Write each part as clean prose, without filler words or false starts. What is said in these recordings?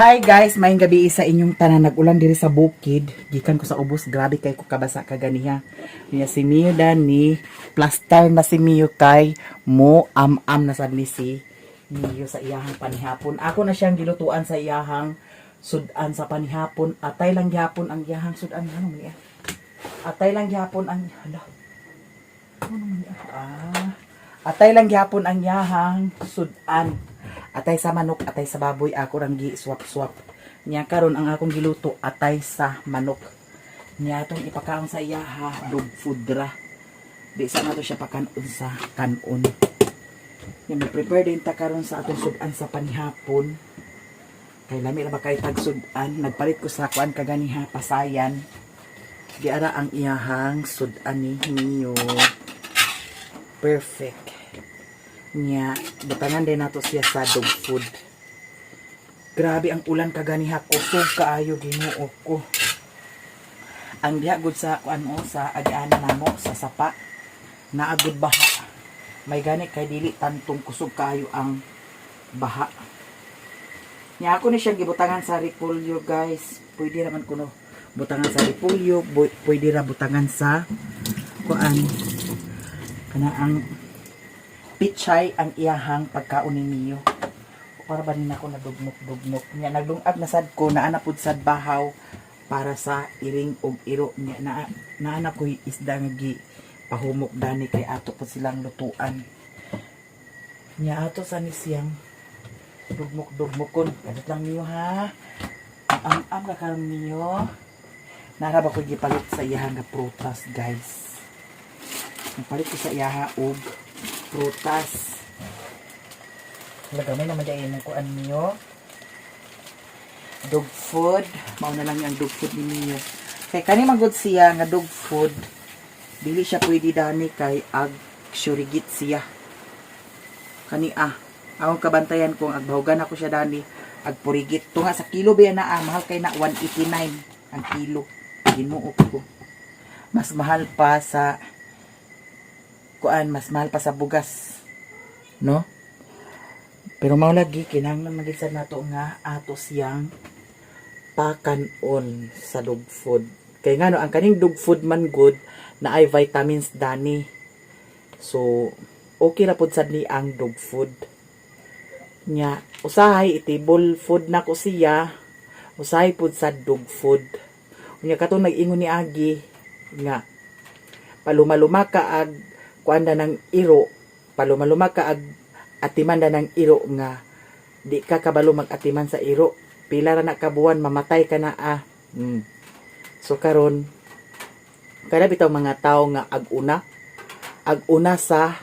Hi guys, maayong gabi sa inyong tanan. Nag-ulan diri sa bukid. Gikan ko sa ubos, grabe kay ko kabasa kaganiha. Niya si Mio Dani, plaster na si Mio kay mo am na sad ni si Mio sa iyahang panihapon. Ako na siyang gilutuan sa iyahang sudan sa panihapon. Atay lang gyapon ang iyahang sudan. Ano man iya? Atay lang gyapon ang hala. Ano man iya? Atay lang gyapon ang iyahang sudan. Atay sa manok, atay sa baboy, ako rang gi-swap-swap. Nya karon ang akong giluto, atay sa manok. Nya atong ipakaon sa iya ha, dog food ra. Di sa nato siya pakanon sa kanon. Nya mag-prepare din ta karon sa atong sudan sa panihapon. Kay lami ra ba kay tag sudan, nagpalit ko sa kuan kaganiha pasayan. Di ara ang iyahang sudan ni Mio. Perfect. Nya butangan din nato siya sa dog food. Grabe ang ulan kaganiha, kusog kaayo Ginoo ko. Ang diha gud sa kuan mo sa agianan namo sa sapa naagud baha. May gani kay dili tantong kusog kaayo ang baha. Nya ako ni siya gibutangan sa repolyo guys. Pwede naman kuno butangan sa repolyo, pwede ra butangan sa kuan kana ang pichay ang iyahang pagkaon ni Mio. Para ba nina ko nadugmok-dugmok. Nya naglungag na sad ko naana pud sad bahaw para sa iring og iro nya naana ko isda nga gi pahumok dani kay ato po silang lutuan. Nya ato sa ni siyang dugmok-dugmokon. Kadot lang Mio ha. Ang ka karon Mio. Nara ba ko gipalit sa iyahang nga prutas guys. Nagpalit ko sa iyaha og prutas. Lagamay naman dahil ng kuan niyo. Dog food. Mauna lang yung dog food ni Mio. Kay kani magod siya nga dog food. Dili siya pwede dani kay ag surigit siya. Kani akong kabantayan kung agbahugan ako siya dani ag purigit. Tunga sa kilo ba na mahal kay na 189 ang kilo. Ginuo ko. Mas mahal pa sa kuan, mas mahal pa sa bugas, no? Pero mao lagi kinahanglan magisa nato nga ato siyang pakanon sa dog food. Kay ngano ang kaning dog food man good na ay vitamins dani. So okay ra pud sad ni ang dog food. Nya usahay itibol food na ko siya, usahay pud sa dog food. Unya katong nag-ingon ni Agi nga paluma-luma ka ag kuanda ng iro, paluma-luma ka ag atimanda ng iro nga di ka kabalo mag-atiman sa iro, pila ra na kabuan mamatay ka na So karon kada bitaw mga tao nga aguna sa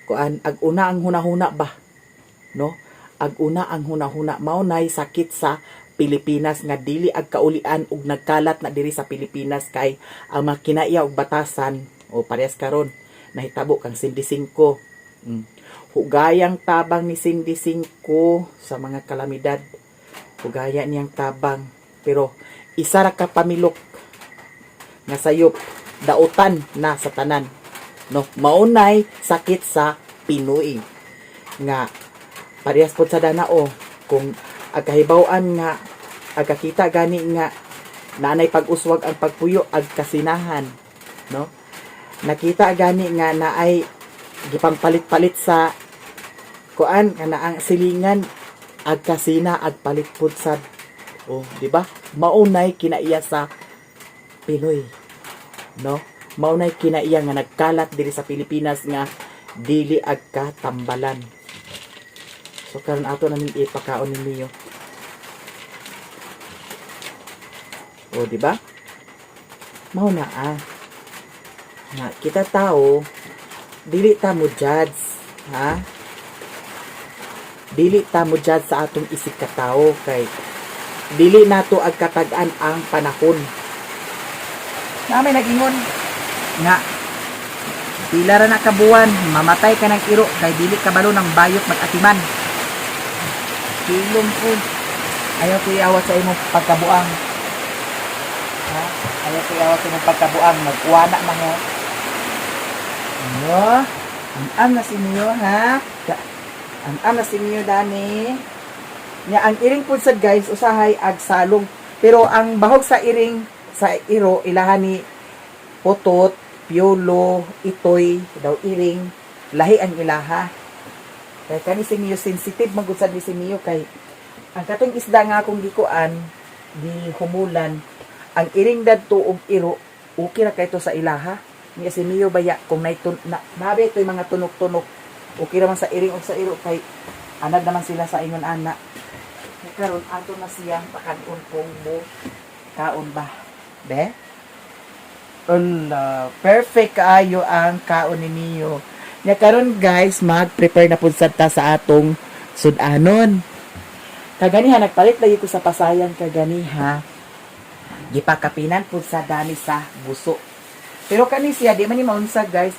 kuan, aguna ang hunahuna ba, no? Aguna ang hunahuna mao nay sakit sa Pilipinas nga dili ag kaulian ug nagkalat na diri sa Pilipinas kay ang makinaiya og batasan o parehas karon nahitabo kang Cindy 5. Hugayang tabang ni Cindy 5 sa mga kalamidad. Hugaya niyang tabang. Pero isa ra ka pamilok nga sayop dautan na sa tanan. No, maunay sakit sa Pinoy. Nga parehas pod sa danao kung agkahibaw-an nga agkakita gani nga nanay pag-uswag ang pagpuyo agkasinahan, no? Nakita gani nga naay gipangpalit-palit sa kuan kana ang silingan agkasina agpalit pud sad. Di ba? Maunay kinaiya sa Pinoy, no? Maunay kinaiya nga nagkalat diri sa Pilipinas nga dili agkatambalan. So karon ato namin ipakaon ni Mio. Di ba? Mao na nga kita tao dili ta mo judge, ha? Dili ta mo judge sa atong isig ka tawo kay dili nato agkatag-an ang panahon. Namay nag-ingon nga pila ra na kabuan mamatay ka ng iro kay dili kabalo ng bayot mag-atiman. Kilom po. Ayaw ko iawat sa imong pagkabuang. Ha? Ayaw ko iawat sa imong pagkabuang. Magkuwana na mo. Ano? Ang na si Mio, ha? Ang na si Mio, Dani. Nya ang iring pud sad guys usahay ag salong. Pero ang bahog sa iring sa iro ilahan ni putot, piolo, itoy, daw iring, lahi ang ilaha. Kay kani si Mio sensitive magud sad ni si Mio kay ang katong isda nga akong gikuan di humulan ang iring dadto og iro okay ra kay to sa ilaha. Niya si Mio baya kung nabi ito'y mga tunok-tunok okay naman sa iring o sa iro kay anad naman sila sa ingon ana. Karon ato na siya pakanon kong mo kaon ba be perfect kaayo ang kaon ni Mio. Nya karon guys mag-prepare na pud sad ta sa atong sudanon. Kaganiha nagpalit lagi ko sa pasayan kaganiha gipakapinan pud sa dani sa buso. Pero kani siya, di man ni maunsa guys,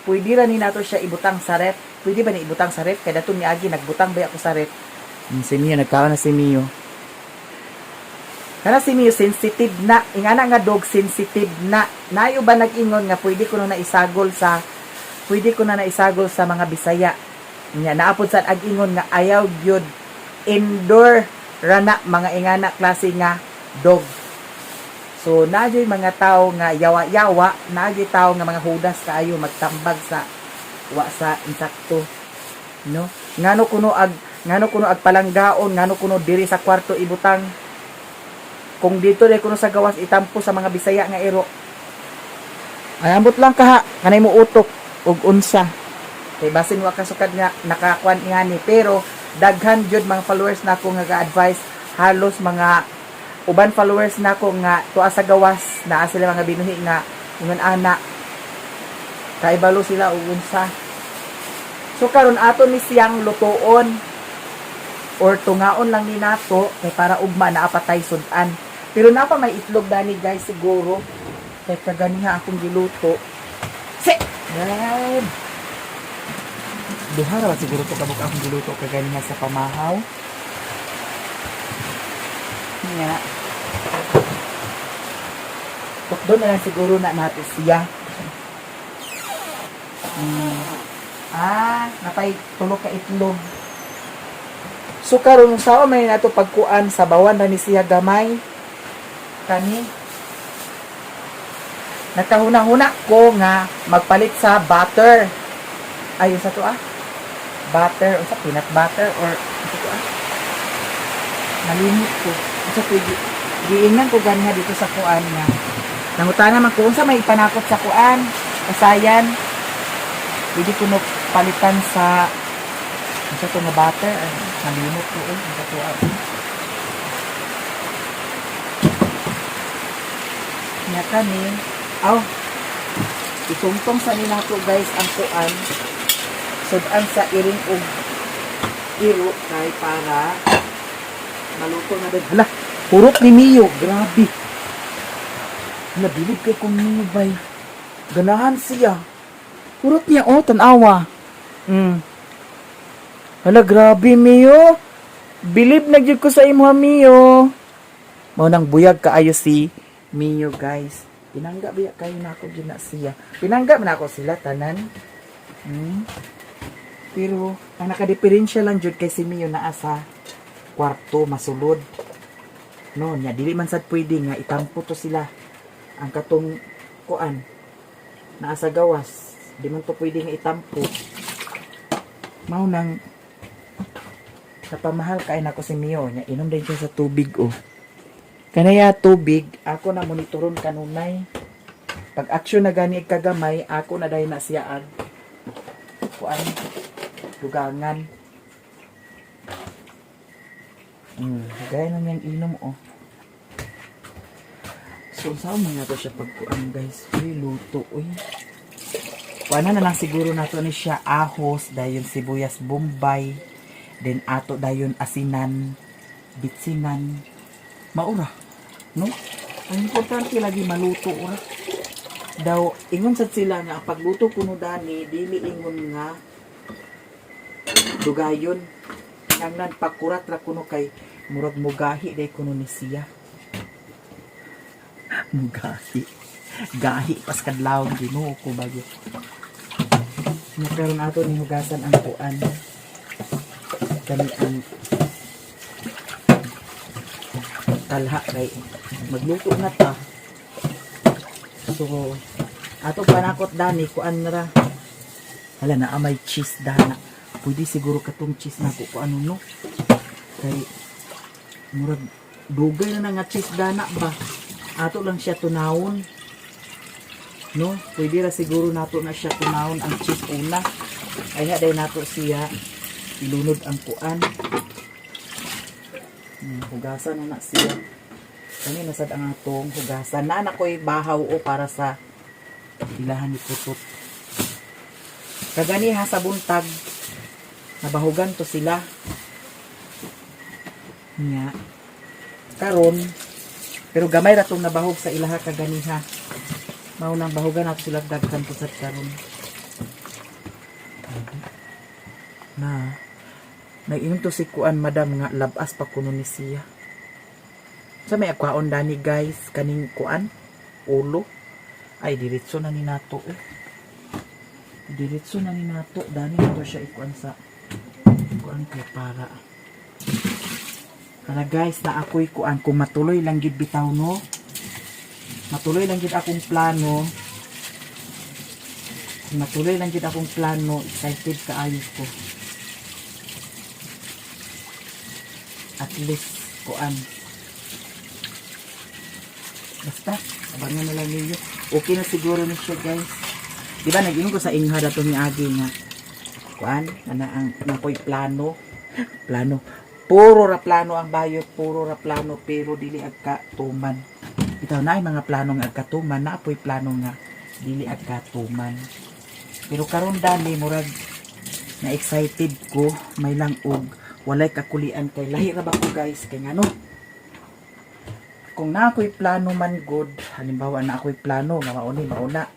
pwede ra ni nato siya ibutang sa ref. Pwede ba ni ibutang sa ref? Kaya dato ni Agi, nagbutang ba ako sa ref? Si Mio, nagkawa na si Mio. Kana si Mio, sensitive na. Ingana nga dog, sensitive na. Nayo ba nag-ingon nga pwede ko na naisagol sa mga Bisaya. Nga, naapod sa ag-ingon nga ayaw gyud indoor rana mga ingana klase nga dog. So, nagyoy mga tao nga yawa-yawa, nagyoy tao nga mga hudas kaayo magtambag sa insakto. No? Ngano kuno ag palanggaon, ngano kuno diri sa kwarto ibutang. Kung dito dai kuno sa gawas itampo sa mga Bisaya nga iro. Ay ambot lang ka ha, kanay mo utok og unsa. Kay basin wa kasukad nga nakakuan ingani pero daghan jud mga followers nako nga ga-advise halos mga uban followers na ko nga tuwa sa gawas naa sila mga binuhi nga ingon ana kaibalo sila og unsa. So karon ato ni siyang lutoon or tungaon lang ni nato kay para ugma na apatay sudan. Pero napa may itlog dani guys siguro kay kaganiha akong giluto. Yan. Duha ra siguro to kabuk akong giluto kaganiha sa pamahaw. Nga. Doon na lang siguro na natin siya. Napay tulog ka itlog. So karon sa may nato pagkuan sa bawan na ni siya gamay. Kani nakahuna-huna ko nga magpalit sa butter. Ayun sa to butter o sa peanut butter or sa to nalimit ko. So, giingnan ko ganiha dito sa kuan nga. Nangutana man ko, unsa may ipanakot sa kuan, kasayan. Pwede ko no palitan sa, unsa to nga butter, nalimit ko, unsa to Nga kani, itungtong sa nila ko guys ang kuan, sudan sa iring og iro kay para maluto na din. Hala, purot ni Mio. Grabe. Nabilib kay kong Mio bay. Ganahan siya. Purot niya, tanawa. Hala, grabe Mio. Bilib na gyud ko sa imo Mio. Mao nang buyag kaayo si Mio guys. Pinangga biya kayo na ako gina siya. Pinangga man ako sila tanan. Pero ang nakadiferensya lang jud kay si Mio naa sa kwarto masulod. No, nya dili man sad pwede nga itampo to sila. Ang katong kuan naa sa gawas, di man to pwede nga itampo. Mao nang kapamahal kay nako si Mio nya inom din siya sa tubig Kanaya tubig ako na monitoron kanunay. Pag action na gani kagamay, ako na dahil na siya ag kuan dugangan. Gaya na niyang inom So saan man nato siya pagkuan guys. Luto kuana na lang siguro nato ni siya ahos, dayon sibuyas bombay, then ato dayon asinan, bitsinan, maura no. Ang importante lagi maluto daw ingon sad sila nga pagluto kuno dani dili ingon nga dugayon nangnan pakurat ra kuno kay murag mugahi day kuno ni siya. Gahi pas kadlaw Ginoo ko bagyo. Nakaroon ato ni hugasan ang kuan. Kani ang kalha kay magluto na ta. So ato panakot dani kuan ra. Hala na may cheese dana. Pwede siguro katong cheese na ko ano no. Kay murag dugay na nga cheese dana ba. Ato lang siya tunawon. No, pwede ra siguro nato na siya tunawon ang cheese una. Ay haday nato siya ilunod ang kuan. Hugasan na siya. Kani nasad ang atong hugasan. Na ko'y bahaw o para sa ilahan ni kutot. Kagani ha sa buntag. Nabahugan to sila. Nya. Karon. Pero gamay ra tong nabahog sa ilaha kagani ha. Mao nang bahugan nato sila daghan to sa karon. Na. Nag-ingon to si kuan madam nga labas pa kuno ni siya. Sa may akwaon dani guys kaning kuan ulo ay diretso na ni nato diretso na ni nato dani to siya ikuan sa kuan kay para kana guys na ako'y kuan kung matuloy lang gid bitaw no matuloy lang gid akong plano kung matuloy lang gid akong plano excited kaayo ko at least kuan basta, abangan na lang ninyo. Okay na siguro na siya guys. Diba nag-inom ko sa inyo dato ni Agi nga. Kuan, ang nakoy plano. Plano. Puro ra plano ang bayot, puro ra plano pero dili agkatuman. Bitaw na mga plano nga agkatuman, na apoy plano nga dili agkatuman. Pero karon dali murag na excited ko, may lang og walay kakulian kay lahi ra ba ko guys kay ngano. Kung na ako'y plano man good, halimbawa na ako'y plano, nga mauna,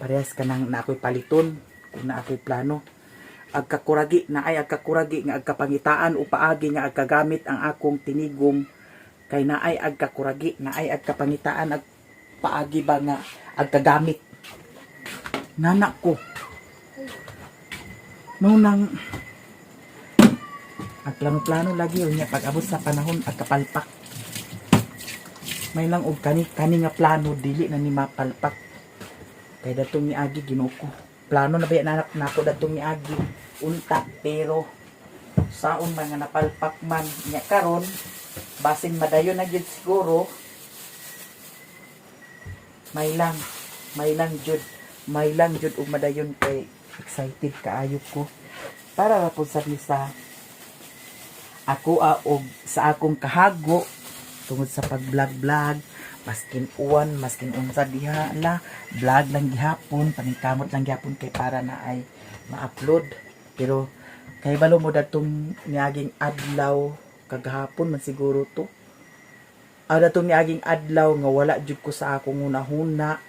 parehas ka nang na ako'y paliton, kung na ako'y plano, agkakuragi, na ay agkakuragi, nga agkapangitaan o paagi, nga agkagamit ang akong tinigom, kay na ay agkakuragi, na ay agkapangitaan, paagi ba nga agkagamit. Nanak ko, nung agplano-plano lagi, yun niya, pag abot sa panahon, agkapalpak. May lang og kani nga plano dili na ni mapalpak kay datong ni Agi ginuko plano na ba anak nako datong ni Agi unta pero saon man nga napalpak man nya karon basin madayon na gid siguro may lang jud og madayon kay excited kaayo ko para ra pud sa ako og sa akong kahago tungod sa pag-vlog, maskin uwan, maskin unsa diha la, vlog lang gihapon, paningkamot lang gihapon kay para na ay ma-upload. Pero kay balo mo datong niaging adlaw kagahapon man siguro to. Datong niaging adlaw nga wala jud ko sa akong hunahuna.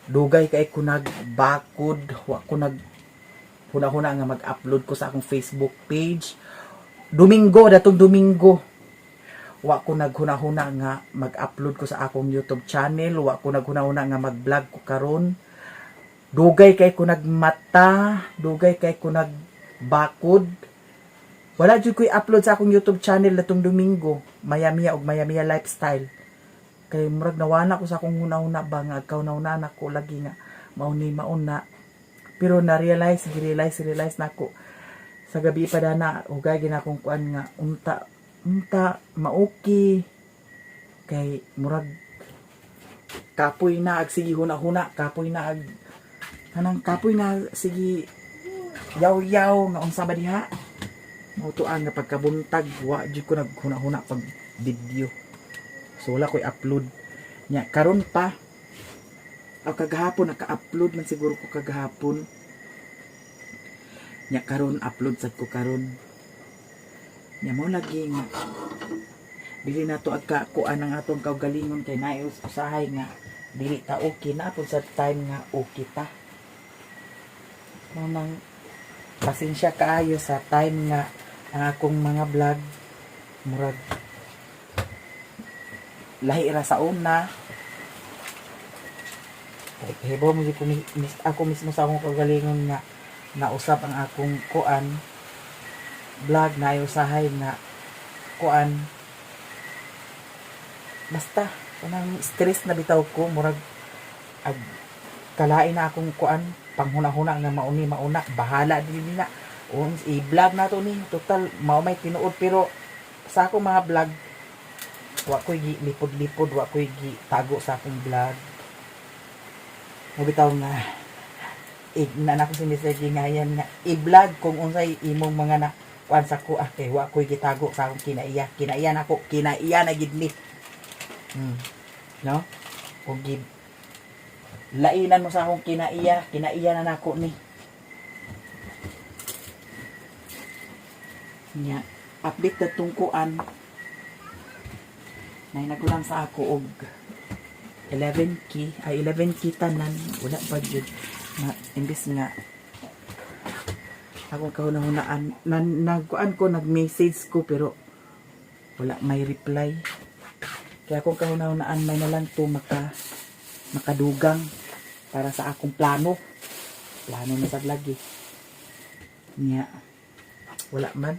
Dugay kay ko nagbakod, wa ko nag huna-huna nga mag-upload ko sa akong Facebook page. Datong Domingo wa ko naghuna-huna nga mag-upload ko sa akong YouTube channel, wa ko naghuna-huna nga mag-vlog ko karon. Dugay kay ko nagmata, dugay kay ko nagbakod. Wala jud ko i-upload sa akong YouTube channel datong Domingo, Maya-Mia og Maya-Mia lifestyle. Kay murag nawana ko sa akong huna-huna ba nga agkaw nauna nako lagi nga mauna. Pero na-realize na ko sa gabi pa dana ugay gina akong kuan nga unta mauki kay murag kapoy na ag sige huna-huna kapoy na ag kanang kapoy na sige yaw nga unsa ba diha mautuan nga pagkabuntag wa jud ko naghuna-huna pag video so wala ko'y upload nya karon pa kagahapon naka-upload man siguro ko kagahapon nya karon upload sad ko karon nya mo lagi nga dili na to agka kuan ang atong kaugalingon kay naay usahay nga dili ta okay na pud sa time nga okay ta nang pasensya kaayo sa time nga ang akong mga vlog murag lahi ra sa una kay hibaw mo ako mismo sa akong kaugalingon nga nausap ang akong kuan vlog na usahay nga kuan basta kanang stress na bitaw ko murag ag kalain na akong kuan panghuna-huna nga mauna bahala din na i-vlog na to ni total mao may tinuod pero sa akong mga vlog wa ko'y lipod-lipod wa ko'y tago sa akong vlog bitaw nga na ko si Mr. G nga yan nga i-vlog kung unsay imong mga na kuan sa ko kay wa ko'y gitago sa akong kinaiya nako kinaiya na gid ni no og gid lainan mo sa akong kinaiya na nako ni nya update na tungkuan na nagulang sa ako og 11k tanan wala pa jud na imbis nga ako kahuna-hunaan nagkuan ko nag-message ko pero wala may reply kaya akong kahuna-hunaan may na lang to makadugang para sa akong plano na sa lagi nya wala man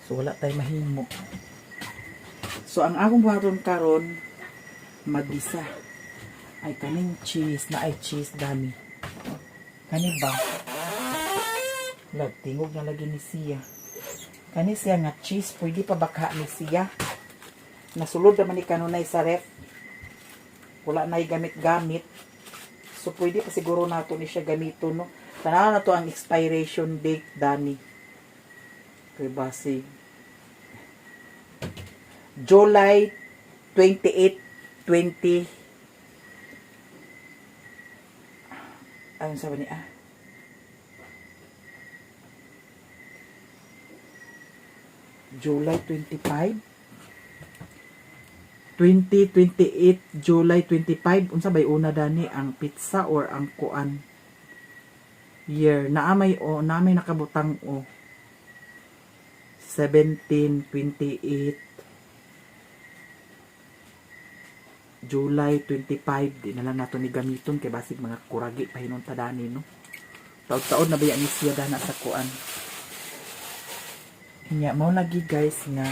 so wala tay mahimo so ang akong buhaton karon magisa ay kaning cheese na ay cheese dami kani ba tingog na lagi ni siya kani siya nga cheese pwede pa baka ni siya nasulod naman ni kanunay sa ref wala na gamit so pwede pa siguro nato ni siya gamito no tanaw na to ang expiration date dani kay basi July 28, 20 ayun sabi niya July 25 2028 July 25 unsa bay una dani ang pizza or ang kuan year naamay nakabutang 1728 July 25 di na lang nato ni gamiton kay basig mga kuragi pa hinunta dani no taod-taod na ba yan siya dana sa kuan nya mao lagi guys nga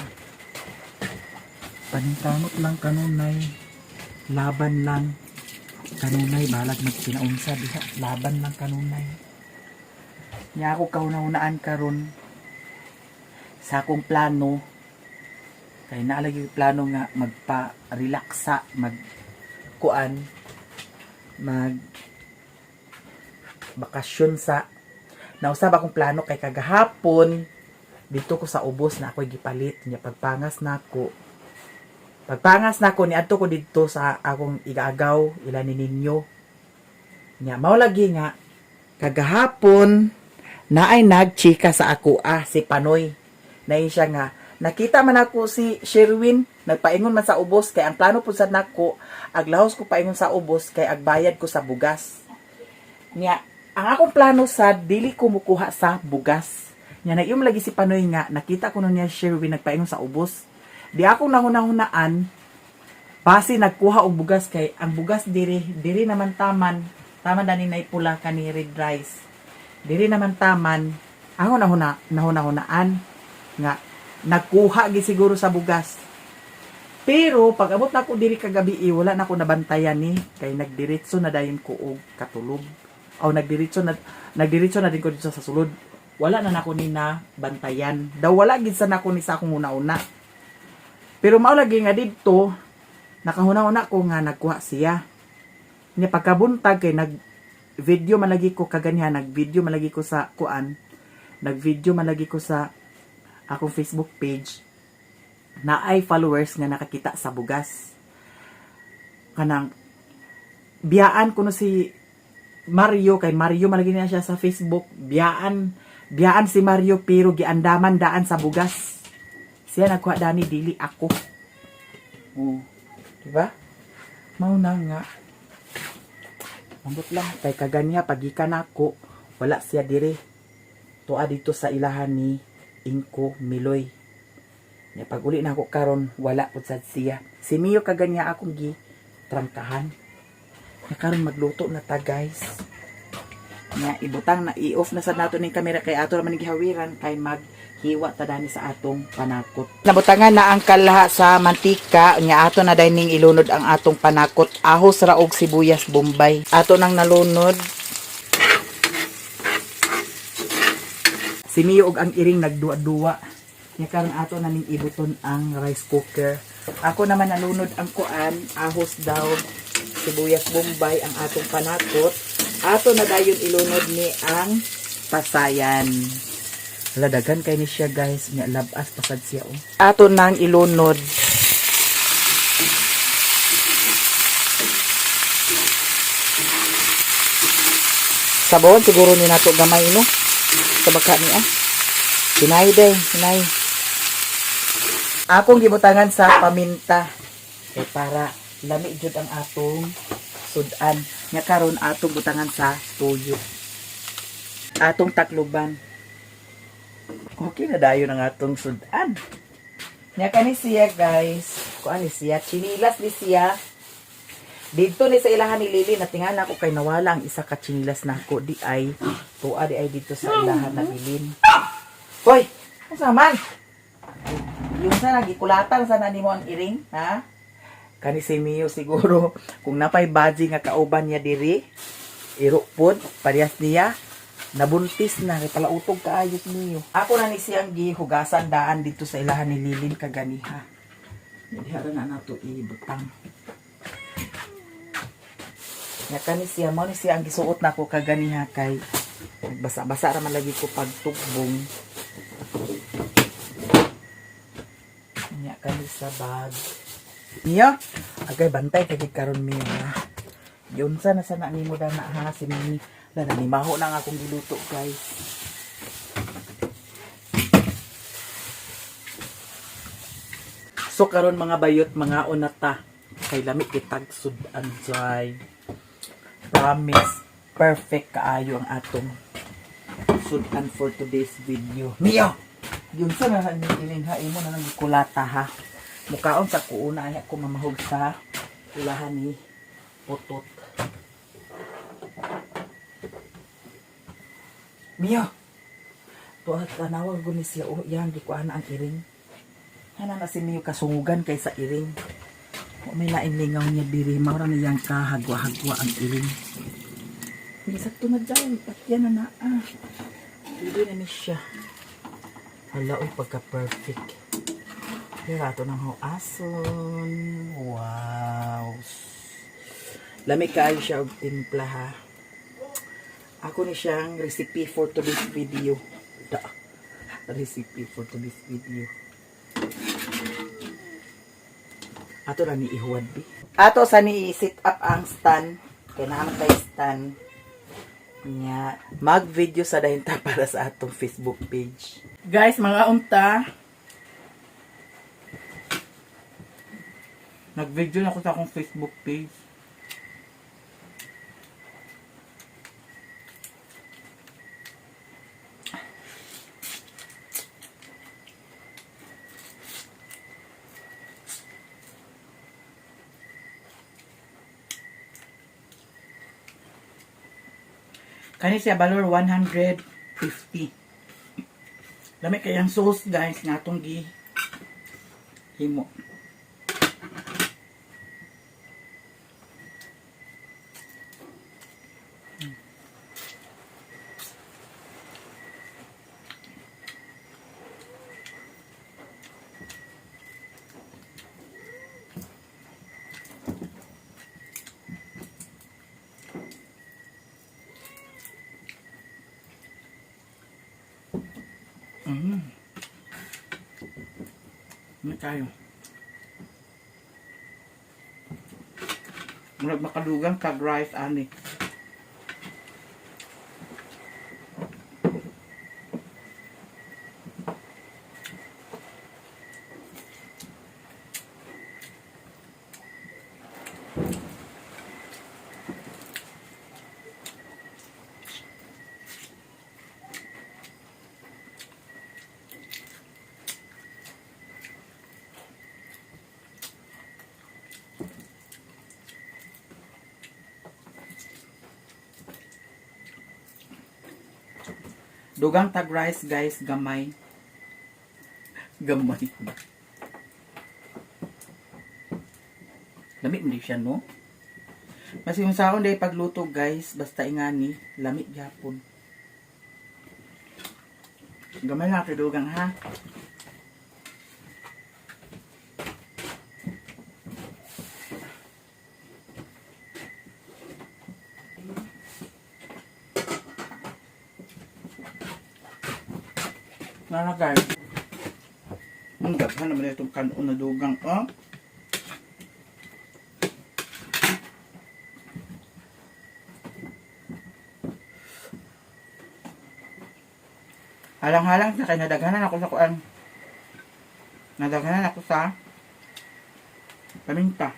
panintamot lang kanunay laban lang kanunay balag magpinaunsa diha laban lang kanunay nya ako kahuna-hunaan karon sa akong plano kay naalagi yung plano nga magpa-relaxa mag-kuan bakasyon sa nausab akong plano kay kagahapon dito ko sa ubos na ako'y gipalit nya pagpangas nako ni adto ko dito sa akong igaagaw ila ni ninyo nya mao lagi nga kagahapon naay nagchika sa ako si Panoy na siya nga nakita man ako si Sherwin nagpaingon man sa ubos kay ang plano pud sad nako aglahos ko paingon sa ubos kay agbayad ko sa bugas nya ang akong plano sad dili ko mukuha sa bugas nya naiom lagi si Panoy nga nakita ko niya Sherwin nagpaingon sa ubos di ako nahuna-hunaan base nagkuha og bugas kay ang bugas diri naman taman dani na pula kani red rice diri naman taman ako nahuna-hunaan nga nagkuha gi siguro sa bugas pero pag abot na ko diri kagabi wala na ko nabantayan ni kay nagdiretso na dayon ko og katulog o nagdiretso na din ko dito sa sulod wala na nako ni na bantayan daw wala gid sa nako ni sa akong una-una pero mao lagi nga didto nakahuna-una ko nga nagkuha siya nya pagkabuntag kay nag-video man lagi ko kaganihan nag-video man lagi ko sa kuan nag-video man lagi ko sa akong Facebook page na ay followers nga nakakita sa bugas kanang biyaan ko no si Mario kay Mario malagi na siya sa Facebook biyaan si Mario pero giandaman daan sa bugas siya nagkuha dani dili ako diba mao na nga ambot lang kay kaganya pagikan ako wala siya dire tuwa dito sa ilahan ni Inko Miloy nya pag uli na ako karon wala pud sad siya si Mio kaganya akong gi trangkahan nya karon magluto na ta guys nya ibutang na i-off na sad nato ning kamera kay ato man gihawiran kay mag hiwa ta dani sa atong panakot. Nabutangan na ang kalaha sa mantika nya ato na dining ilunod ang atong panakot, ahos ra og sibuyas bombay. Ato nang nalunod. Si Mio og ang iring nagduwa-duwa. Nya karon ato na ning ibuton ang rice cooker. Ako naman nalunod ang kuan, ahos daw, sibuyas bombay ang atong panakot. Ato na dayon ilunod ni ang pasayan. Ladagan kay ni siya guys, nya labas pasad siya oh. Ato nang ilunod. Sabon siguro ni nato gamay no. Sa baka ni Hinay day, hinay. Akong gibutangan sa paminta kay para lami jud ang atong sudan. Nya karon atong butangan sa tuyo. Atong takluban. Okay na dayon ang atong sudan. Nya kani siya guys. Kuan ni siya, chinilas ni siya. Dito ni sa ilahan ni Lili natingan ako kay nawala ang isa ka chinilas nako di ay tuwa di ay dito sa ilahan na bilin. Hoy, unsa man? Yung sa nagikulatan sana nimo ang iring, ha? Kani si Mio siguro kung napay baji nga kauban niya diri, irupod parehas niya. Nabuntis na, kay palautog kaayos niyo. Ako na ni siyang gihugasan daan dito sa ilahan ni Lilin kaganiha. Dihara na nato ibutang. Nya kani siya mo ni siya ang gisuot nako kaganiha kay basa-basa ra man lagi ko pagtugbong. Nya kani sa bag. Niya, agay bantay kay karon mi ha. Yun sana nimo dana ha si Mimi. Nanimaho na nga akong giluto guys. So karon mga bayot, mga unata kay lamig kitag sudan jay. Promise perfect kaayo ang atong sudan for today's video. Mio, yun sa na ininhain mo na nang kulata ha. Mukaon sa kuuna ay ako mamahog sa ilahan ni Potot. Mio, tuat tanawag ko ni siya, yan, di ko ana ang iring. Hana na si Mio kasungugan kay sa iring. May nainlingaw niya diri, maura niyang kahagwa-hagwa ang iring. Hindi sakto na dyan, at yan na Hindi na ni siya. Hala, pagka-perfect. Pero ato ng hoason. Wow. Lamig kaayo siya og timpla ha. Ako ni siyang recipe for today's video. Recipe for today's video. Ato na ni ihuwad bi. Ato sa ni set up ang stand. Kaya naman tayo stand. Nya, mag-video sa dahinta para sa atong Facebook page. Guys, mga unta. Nag-video na ako sa akong Facebook page. Kani siya valor 150. Lami kayang sauce guys nga atong gi himo. Ano tayo? Murag makadugang kag rice ani. Dugang tag rice guys, gamay. Gamay ba? Lamig hindi siya, no? Mas yung sa akong day pagluto, guys, basta ingani, lamig yapon. Gamay lang kidugang, ha? Nalagay. Ang daghan naman itong kanon na dugang, oh. Halang-halang sa kay nadaghanan ako sa kuan. Nadaghanan ako sa paminta.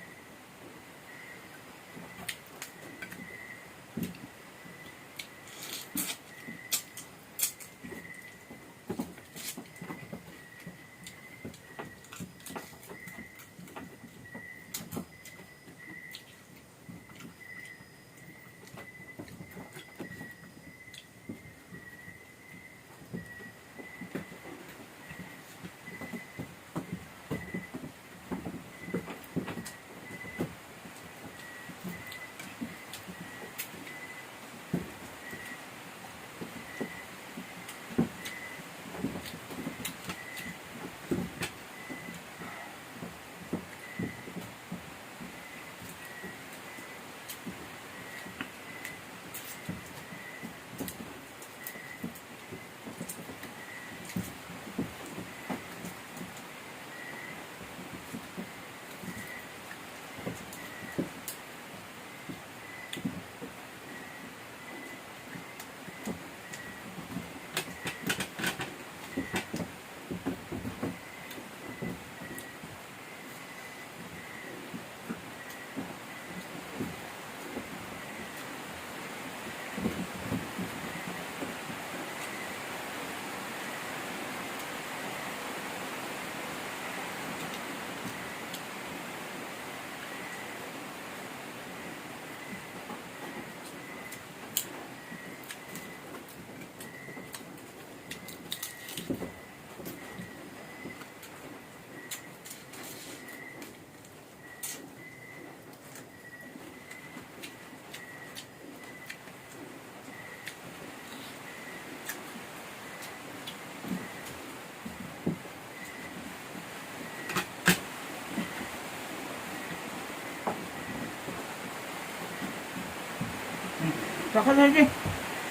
Saka lagi.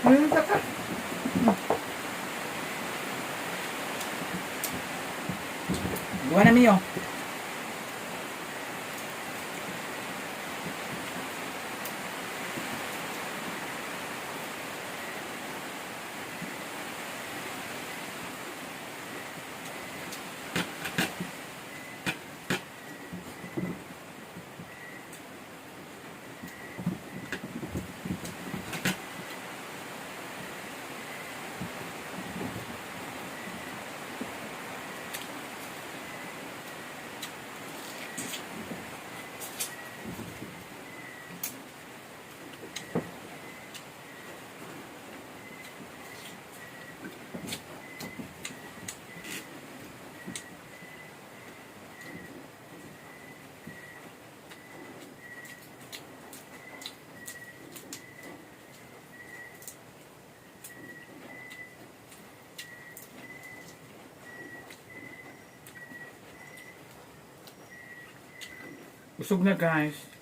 Ayun, saka. Gawa namin yun. Busog na, guys.